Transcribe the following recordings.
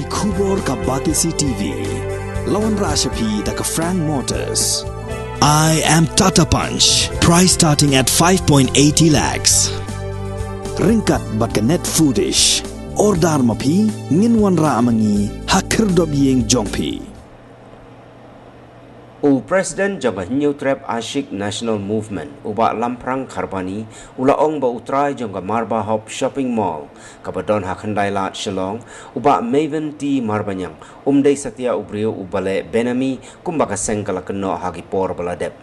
Kubor ka Batisi TV. Lawan Rashapi da ka Frank Motors. I am Tata Punch. Price starting at 5.80 lakhs. Ringkat bat ka net foodish. Ordar mapi nginwan ra amangi hakir dobyeng jongpi. Presiden jangka New Trap Ashik National Movement ubak Lamprang Kharbani ulaong ba utrai jangka Marba Hop Shopping Mall kabadon hakandai lat Shillong ubak Maven T Marbanyang umdai Satya Ubriu ubale Benami kumbaka sengkala keno hagipor baladep.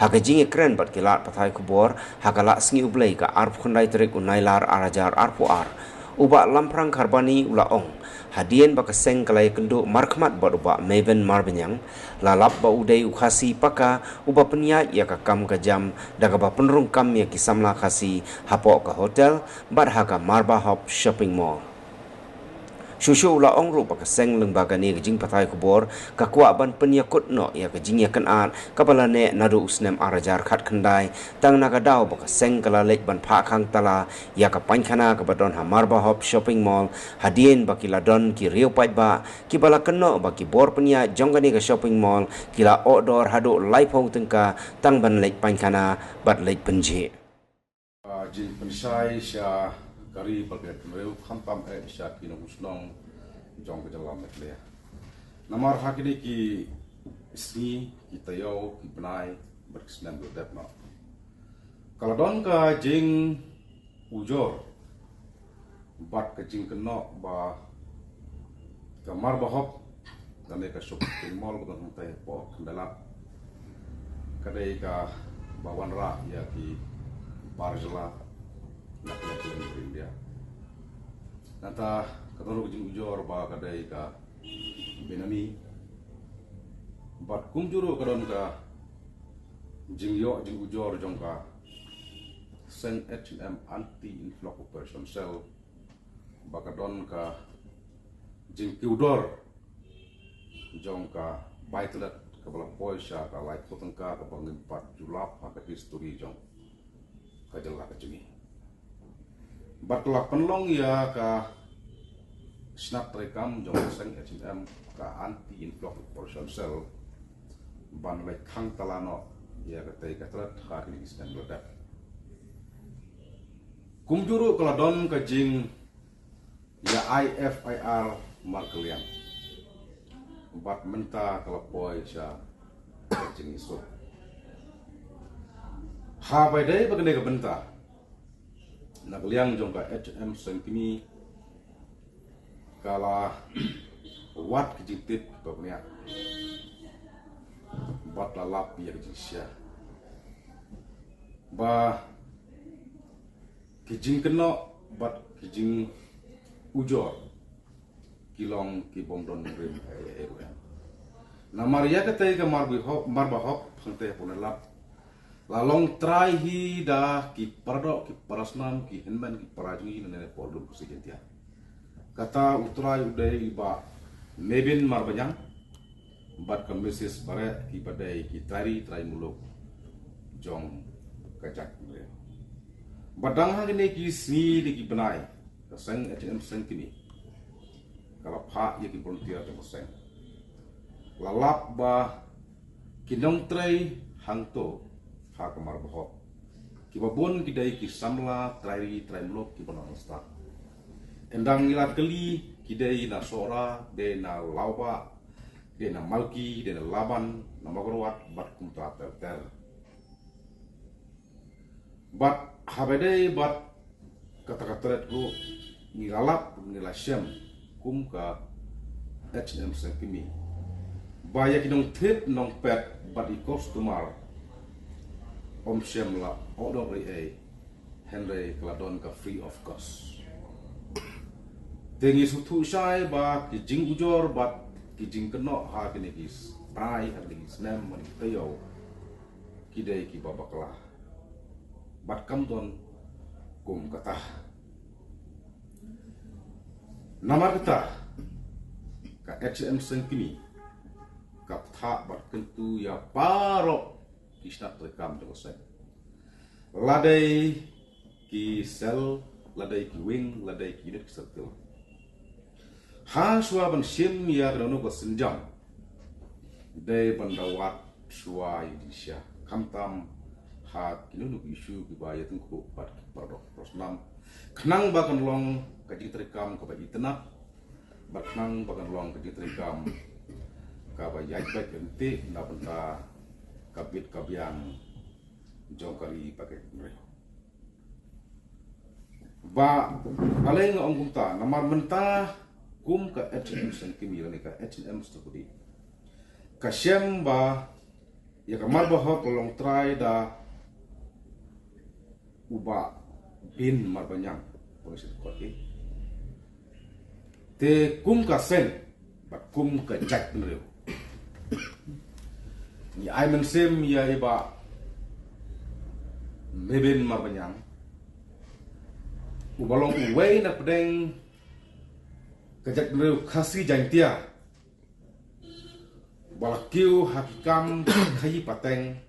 Hagajing ekren bat kilat patai kubor hagalak sengi ublei ka arp khandai terik unailar arajar arpuar ubak Lamprang Kharbani ulaong hadian baka seng kalai kendu markmat bat uba Maven Marbanyang lalap ba udai ukhasi paka uba peniat ya ka kam ka jam daga ba penrung kam ya kisamla khasi hapok ka hotel bat haga Marba Hop Shopping Mall. Shushu ula ongru baka seng lembaga ni gejing patai kubor ka kuak ban penyakut no ya gejing ya kan at kapala ne nadu usnem arajar khat khandai tang naga dau baka seng kala lek ban pha khang tala ya ka pankhana ka badon ha Marba Hop Shopping Mall hadien baki ladon ki riu pai ba ki bala keno baki bor penya jonggani ka shopping mall kila outdoor hadu laipong tengka tang ban lek pankhana bat lek penji jin pensai sya kari bagai mereu khampam sya kino usnong jong ke dalam metlea namar hakini ki sni ki tayo ki benai berkesenam berdep no kalau don ka jing ujor bat ke jing keno ba kamar bahop dan ka shopping mall bukan tay po kendalap kadai ka bawan ra ya ki barjela nak lek dia nata katoro jing ujor ba kadai ka benami bat kumjuru kadon ka jing yo jing ujor jong ka sen H&M anti influx operation cell ba kadon ka jing kiudor jong ka baitlet kabala poisha ka lai potengka ka bangin pat julap ha ka history jong kajala ka jingi batlah penlong ya ka snap rekam jong seng H&M ka anti influx operation cell ban lek khang talano ya ka tei ka trat hari iskan ledak kumjuru keladon ka jing ya IFIR markelian bat menta kelapoi sya jing isu ha bai dei bagane ka benta nak liang jong ka H&M sengkini kala wat kejitip pokoknya bat lalap ya kejisya ba kijing keno bat kijing ujor kilong ki bongdon rim na maria katai ka marba hop sante punelap lalong trai hi da ki pardo ki parasnam ki henman ki parajngi nene pordum kusigentia kata utrai udai ba Maven Marbanyang bat ka Mrs. bare ki badai ki trai muluk jong kajak mre badang ha gene ki sni di ki benai ka seng H&M seng kini kala pha ye ki volunteer jong seng lalap ba kinong trai hangto ha kamar bahop ki babon ki dai ki samla trai muluk ki bonon sta endang ilat keli ki dai na sora de na lawa de na malki de na laban na magorwat bat kumta ter bat habede bat kata-kata ku ngilalap ngilasem kum ka H&M sengkini baya kinong tip nong pet bat ikos tumar om semla odor ai Henry Kladon ka free of cost tengi sutu sai ba ki jing ujor bat ki jing keno ha kini kis prai ha kini snam mani tayo ki dai ki babaklah bat kam don kum kata nama kata ka H&M sengkini ka tha bat kentu ya paro kisna rekam jong sen ladai ki sel ladai ki wing ladai ki unit circle ha suwa ban sim ya grano ko senjam de bandawat suwa Indonesia kamtam ha kinunu isu ki ba ya tungku pat pardok prosnam kenang ba kan long ka jitrikam ka ba itna ba kenang ba kan long ka jitrikam ka ba ya ba ente na banta kabit kabiang jongkari pakai mereka ba aleng ong kumta namar mentah kum ka H&M sen kimi ni ka H&M stokudi ka shem ba ya ka marba hok long try da uba bin marbanyang polisi koti te kum ka sen ba kum ka jack nreu ni ai men sem ya iba meben marbanyang ubalong uway na pedeng kajak nreu khasi jantia balakiu hakikam khayi pateng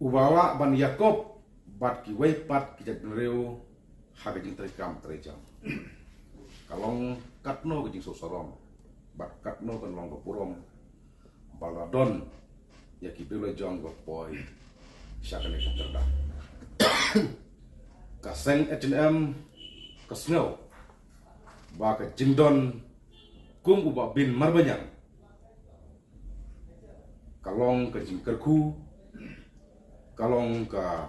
ubala ban Yakob bat ki way pat kajak nreu hakajing terikam terejam kalong katno kajing sosorong bat katno kan long kapurong baladon ya ki belo jong go poi syakane katerda kaseng H&M kasngo ba ka jingdon kum uba bin marbanyang kalong ka jingkerku kalong ka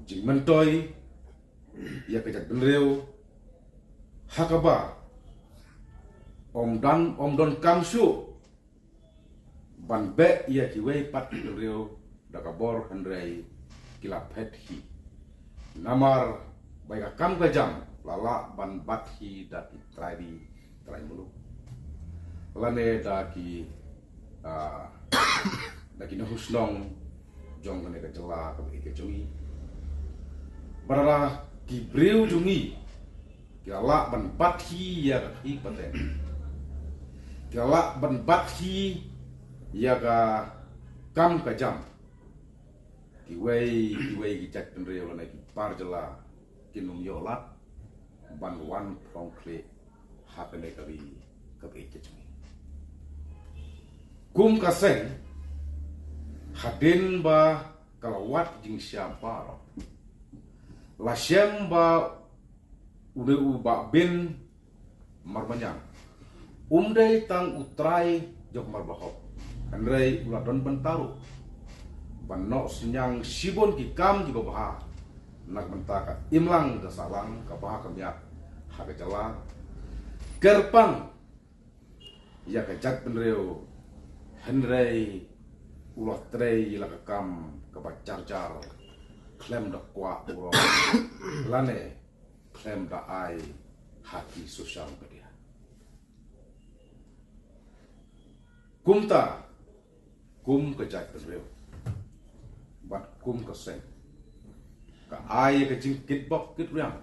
jingmentoy ya ka jak benreu hakaba omdon kamsu ban be ya ki we pat benreu dakabor handrai kilap hethi namar baik kam gajam lala ban bathi da trai mulu lane da ki no husnong jong ne ka jela ka ke jungi barara ki breu jungi lala ban bathi ya hi paten lala ban bathi ya ka kam gajam kiwei ki cak penreo lana ki parjela kinum yolat banwan prongkle hapene kali kabe kecungi kum kaseng hadin ba kalawat jing siapa ro la shem ba ude uba bin marbanyang umdai tang utrai jok marbahok andrei uladon bentaru banok senyang sibon ki kam di bawah nak mentaka imlang da salang ka bah kamyak haka jala gerpang ya ka jak benreu henrei ulah trei la ka kam ka ba jar klem da kwa uro lane klem da ai haki sosial media kumta kum ka jak benreu bat kum kaseng ka ai ka jingkit bok kit riang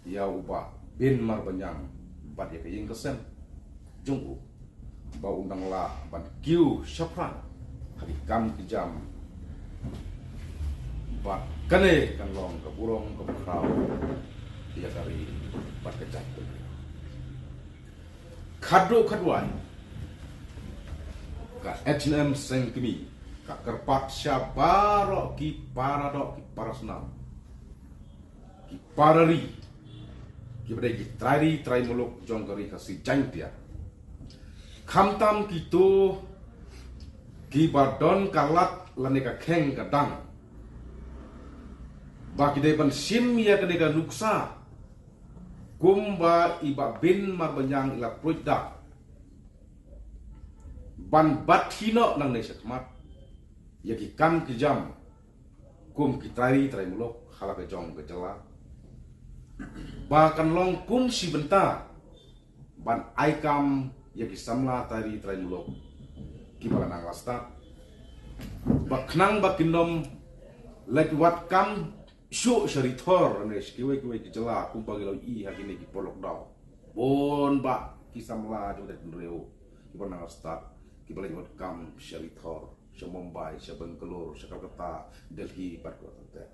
ya uba bin marbanyang bat ya ka ying kaseng jungku ba undang la ban kiu syapran hari kam kijam bat kane kan long ka burong ka bukrau dia dari bat kejat khadu khadwai ka H&M seng kimi ka kerpat syabaro ki paradok ki parasnam ki parari ki bade ki trai muluk jongkari kasi jangtia khamtam ki tu ki badon kalat lane ka kheng kadang baki de ban sim ya kene ka nuksa kumba iba bin marbanyang ila projda ban bathino nang ne sakmat ya ki kam ki jam kum ki trai muluk khala ka jong ka jala bahkan long kum si benta ban aikam ya ki samla tari muluk ki balanang lasta baknang bakinom like what kam shu syarithor ne skiwe ki jala kum bagi lo i hakini ki polok daw bon ba ki samla jo det reu ki balanang lasta ki balai wat kam syarithor Mumbai, Bengkelur, Jakarta, Delhi, Padkota.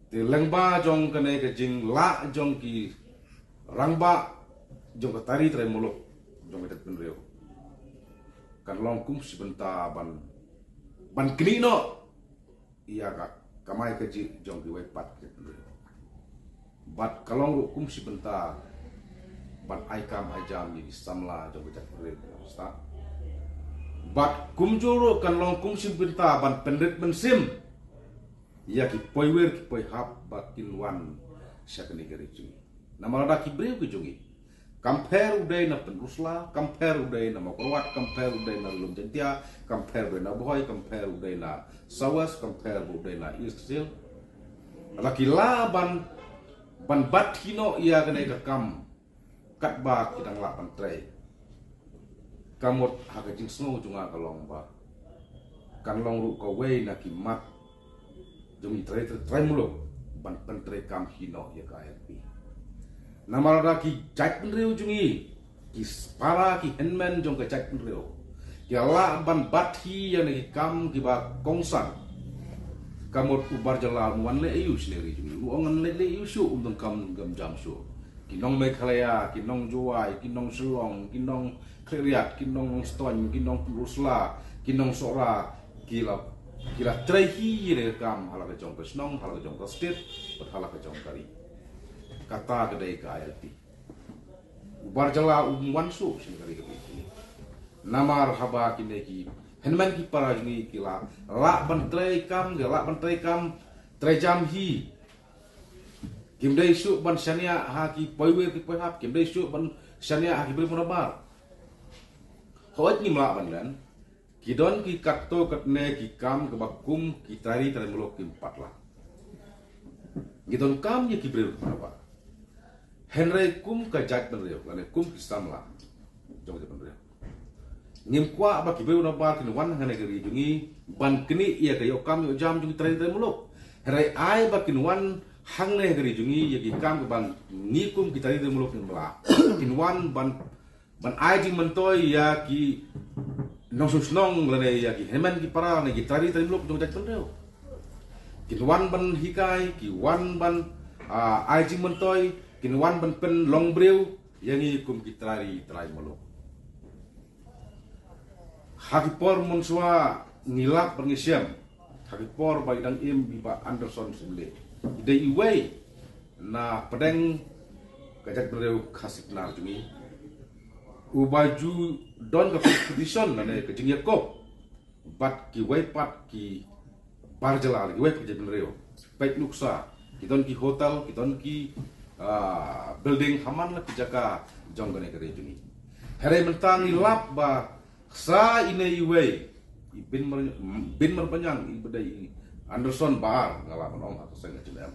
Ti lengba jong kene ke jing la jong ki rangba jong ke tari trai muluk jong ke penreu. Kan long kum sebentar ban kini no iya ka kamai ke jong ki wepat ke penreu. Bat kalong kum sebentar ban aikam ajam ni samla jong ke penreu sta. Bat kum juru kan long kum sebentar ban pendek mensim. Ya ki poiwer ki poi hap bakin wan syakni gari jungi. Nama lada ki breu ki jungi. Compare uday na penrusla, compare uday na makorwat, compare uday na lum jentia, compare uday na boy, compare uday na sawas, compare uday na isksil. Laki la ban bat hino ia kena ka kam kat ba kitang la pantre. Kamot hakajing snow junga kalong ba. Kan long ru ko way na ki mat jumi trai muluk ban pentre kam hino ya ka LP. Nama lada ki jat penreu jungi ki para ki henman jong ka jat penreu. Ya la ban bathi ya ki kam ki ba kongsan. Kamot ubar jala wan le ayu sendiri jungi. Uangan le ayu syu undang kam gam jam syu. Kinong Meghalaya, kinong Juwai, kinong Shillong, kinong Kleriat, kinong Ston, kinong Rusla, kinong Sora, kila trehi ye kam halaka jong ka snong halaka jong ka state pat halaka jong kari kata kedai ka ILP ubar jala wansu sin kari ke namar haba kine ki henman ki para ni kila la ban tre kam tre jam hi kim dai su ban shania ha ki poiwe ki poi hap kim dai su ban shania ha ki beri monabar hoat ni ma ban dan Kidon ki katto katne ki kam ke bakum ki tari muluk ki empat lah. Kidon kam ye ki breu apa? Henry kum ka jat penreu, lane kum ki samla. Jong je penreu. Ngim kwa ba ki breu na ba ki wan ngane gari jungi ban kini ia ka yo kam yo jam jungi tari muluk. Henry ai ba ki wan hang ne gari jungi ye ki kam ke ban ni kum ki tari muluk ni mela. Kin wan ban ai jing mentoi ya ki nong susnong lane ya ki heman ki para ne ki tari muluk jong jat penreu. Kin wan ban hikai ki wan ban ai jing mentoi kin wan ban pen long breu yangi kum ki tari muluk. Hakipor monsua ngilap pengisiam. Hakipor ba idang im biba Anderson semble. Ide iwei na pedeng kajat penreu khasik nar jungi. Ubaju don ke competition nane ke jing yakop bat ki wepat ki barjala ki wep ke penreu baik nuksa kiton ki hotel kiton ki building haman la ki jaka jong gane kare jungi here mentang lap ba sa ine iwe bin merpanjang ibedai Anderson bar ngalaman om atau senga cendam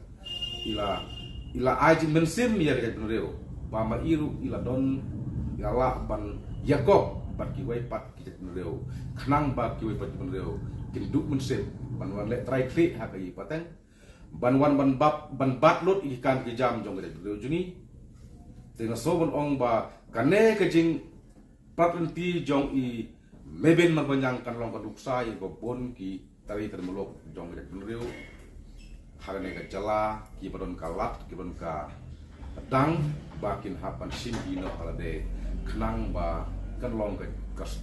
ila aji mensim ya ke penreu ba ma iru ila don Yala ban Yakob bat ki wai pat ki penreu khnang ba ki wai pat penreu kinduk mensim ban wan le trai kli ha kai pateng ban wan ban bat lut ikan ki jam jong ke penreu jungi tena sobon ong ba kane ke jing patenti jong i meben mabanyang kan long kaduksa i go bon ki tari termuluk jong ke penreu harane ka jala ki badon kalat ki badon ka dang bakin hapan sim ino alade kenang ba kan long ke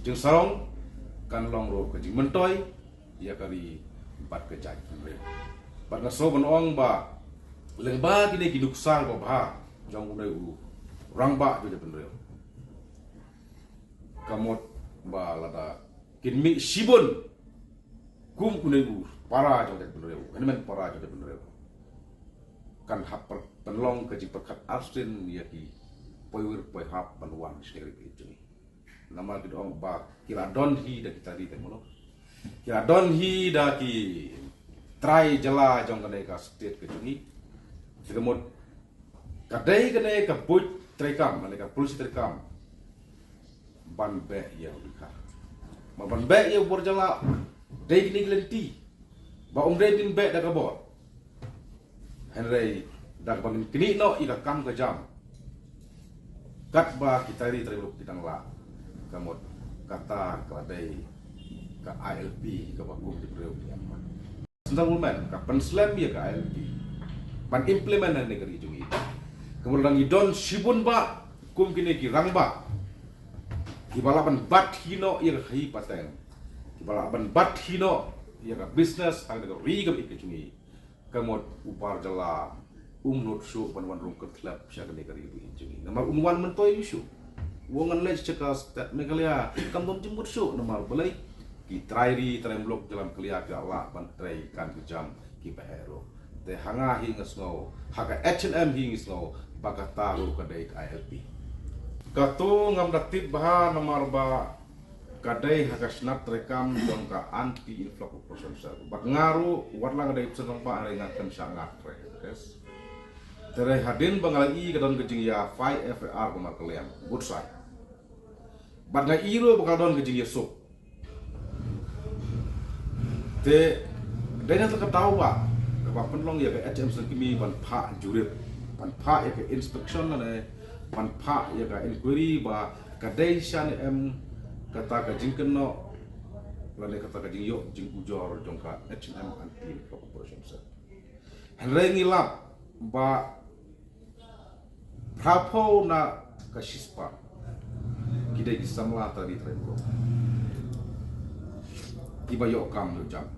jeng sarong kan long ro ke jing mentoy ya kali bat ke jai penreu bat na so bon ong ba leng ba kini ki duksal ba ba jong udai u rang ba je penreu kamot ba lada kin mi sibon kum kunai u para jong penreu enemen para jong penreu kan hap penlong ke jing perkat arsin ya ki poiwer poi hap panuan sendiri itu ni. Nama kita orang ba kira don hi dah kita di tengok. Kira don hi dah ki try jala jong kene ka state ke ni. Kemudian kadai kene ka put trekam, mana ka polisi trekam. Ban be ya ulika. Ma ban be ya berjala dai ni lenti. Ba dai bin be dah ka bor. Henry dah ban kini no ika kam ka jam. Kat ba kita ri terlalu kita ngelak kamot kata keladai ke ILP ke bakum di Breu Myanmar. Tentang ulmen ka penslam ya ke ILP ban implement na negeri jungi kemudian idon sibun ba kum kini ki rang ba ibala ban bat hino ia hi pateng ibala ban bat hino ia business ang negeri rigam ikejungi kamot upar jala not su ban wan rum ketlap sya negeri jungi nama umwan mentoy isu wongan lej cekas tak megalia kam dom jembut su nama balai ki trairi tremblok dalam kelia ke Allah ban trai kan jam ki bahero te hanga hingas ngo haka H&M hingis ngo baka taru kadai ILP kato ngam datit baha nomor ba kadai haka snap rekam dong ka anti influx processor bak ngaru warlang kadai sedang pa ringatkan sangat yes tere hadin bangalai kadon gejing ya 5 FR kumar kalian good side bat nga iro bakal don gejing ya sok te danya terketawa Pak penlong ya ke HM sekimi pan pak jurit pan pak ya ke inspection na pan pak ya ke inquiry ba kadai shan kata ka jingken no lane kata ka jing yo jing ujor jongka HM anti corporation sa henry ngilap ba prapo na kasispa kidai gisamla tadi trembo iba yo kam lo jam